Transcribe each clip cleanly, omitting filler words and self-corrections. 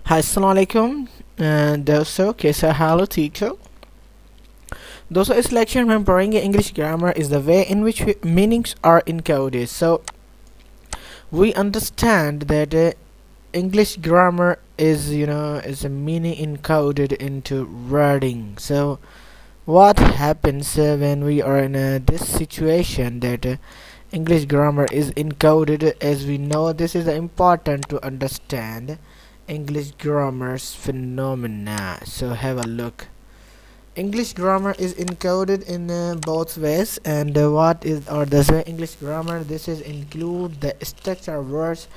हाय अस्सलाम वालेकुम दोस्तों कैसा हाल हो ठीक हो दोस्तों इस लेक्चर में हम पढ़ेंगे English grammar is the way in which meanings are encoded. So we understand that English grammar is a meaning encoded into wording. So what happens when we are in this situation that English grammar is encoded? As we know, this is important to understand English grammar's phenomena. So have a look. English grammar is encoded in both ways, and what is or this way English grammar? This is include the structure of words,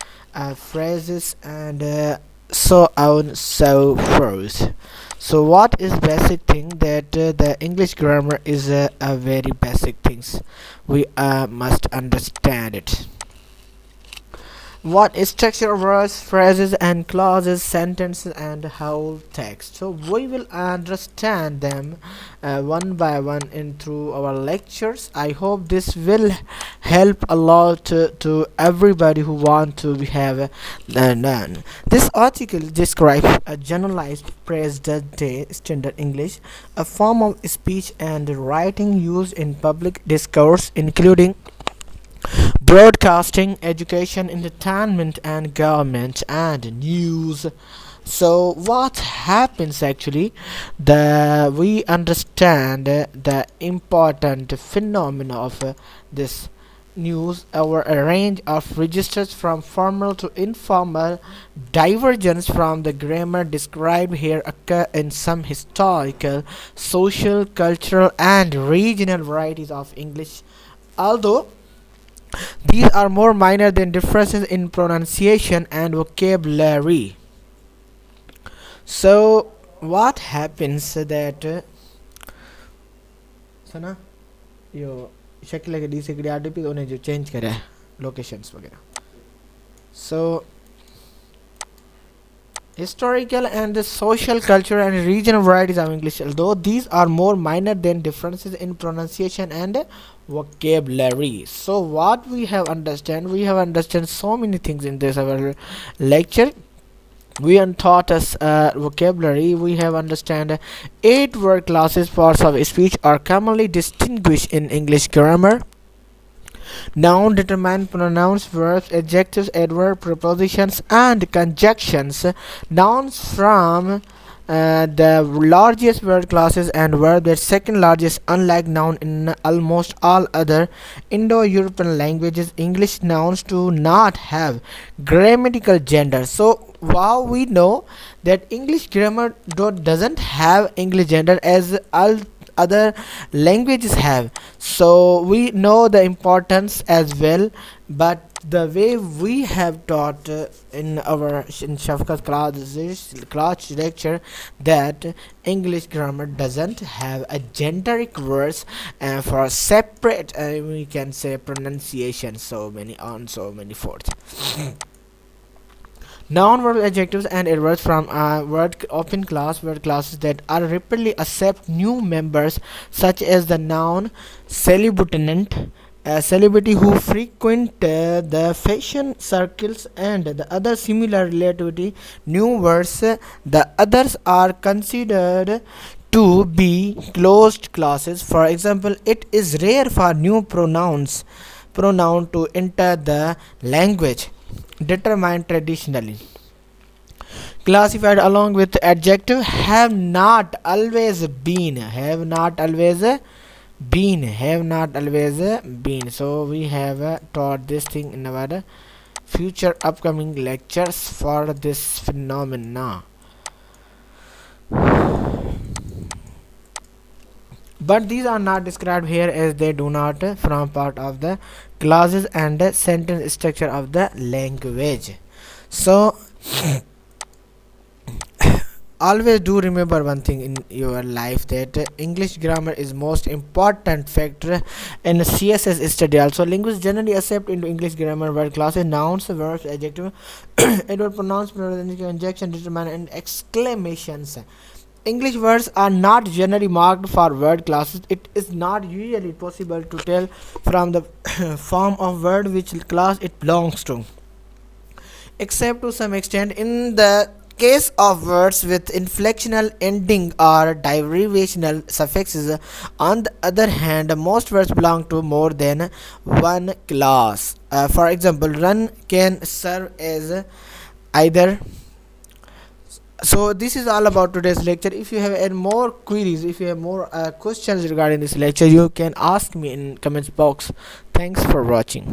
phrases, and so on so forth. So what is basic thing that the English grammar is a very basic things. We must understand it. What is structure of words, phrases, and clauses, sentences, and whole text. So we will understand them one by one in through our lectures. I hope this will help a lot to everybody who want to have learn. This article describes a generalized present day standard English, a form of speech and writing used in public discourse, including broadcasting, education, entertainment, and government and news. So what happens actually, the we understand the important phenomena of this news over a range of registers from formal to informal. Divergence from the grammar described here occur in some historical, social, cultural, and regional varieties of English, although these are more minor than differences in pronunciation and vocabulary. So what happens that सना यो शक्ल के D से RDP उन्हें जो change करा है locations वगैरह. So historical and the social, cultural, and regional varieties of English, although these are more minor than differences in pronunciation and vocabulary. So what we have understand so many things in this our lecture. We taught us vocabulary. We have understand 8 word classes. Parts of speech are commonly distinguished in English grammar. Noun, determine pronouns, verbs, adjectives, adverb, prepositions, and conjunctions. Nouns from the largest word classes and verb the second largest. Unlike noun in almost all other Indo-European languages, English nouns do not have grammatical gender. So wow, we know that English grammar doesn't have English gender as all other languages have. So we know the importance as well, but the way we have taught in our in Shafqat's class lecture that English grammar doesn't have a generic words for separate we can say pronunciation, so many forth. Noun, verb, adjectives, and adverbs from word classes that are rapidly accept new members, such as the noun celebritant, a celebrity who frequent the fashion circles, and the other similar relativity new words. The others are considered to be closed classes. For example, it is rare for new pronoun to enter the language. Determined traditionally classified along with adjective have not always been. So we have taught this thing in our future upcoming lectures for this phenomena. But these are not described here as they do not form part of the clauses and sentence structure of the language. So always do remember one thing in your life, that English grammar is most important factor in CSS study. Also, linguists generally accept into English grammar word classes, nouns, verbs, adjective, adverb, pronouns, conjunction, determinant, and exclamations. English words are not generally marked for word classes. It is not usually possible to tell from the form of word which class it belongs to, except to some extent in the case of words with inflectional ending or derivational suffixes, on the other hand, most words belong to more than one class. For example, run can serve as either. So this is all about today's lecture. If you have any more queries, if you have more questions regarding this lecture, you can ask me in comments box. Thanks for watching.